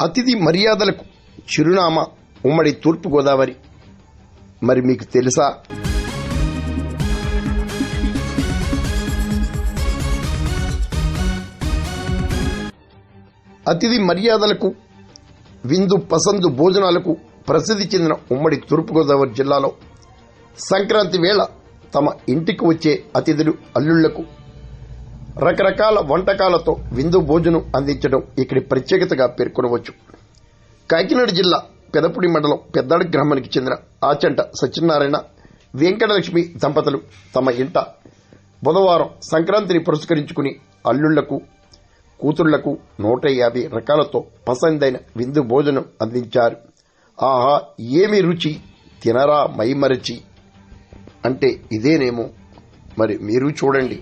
అతిథి మర్యాదలకు చిరునామా ఉమ్మడి తూర్పుగోదావరి. మరి మీకు తెలుసా? అతిథి మర్యాదలకు, విందు పసందు భోజనాలకు ప్రసిద్ధి చెందిన ఉమ్మడి తూర్పుగోదావరి జిల్లాలో సంక్రాంతి వేళ తమ ఇంటికి వచ్చే అతిథులు అల్లుళ్లకు రకరకాల వంటకాలతో విందు భోజనం అందించడం ఇక్కడి ప్రత్యేకతగా పేర్కొనవచ్చు. కాకినాడ జిల్లా పెదపుడి మండలం పెద్దాడి గ్రామానికి చెందిన ఆచంట సత్యనారాయణ, వెంకటలక్ష్మి దంపతులు తమ ఇంట బుధవారం సంక్రాంతిని పురస్కరించుకుని అల్లుళ్లకు, కూతుళ్లకు 150 రకాలతో పసందైన విందు భోజనం అందించారు. ఆహా, ఏమి రుచి! తినరా మైమరచి అంటే ఇదేనేమో. మరి మీరు చూడండి.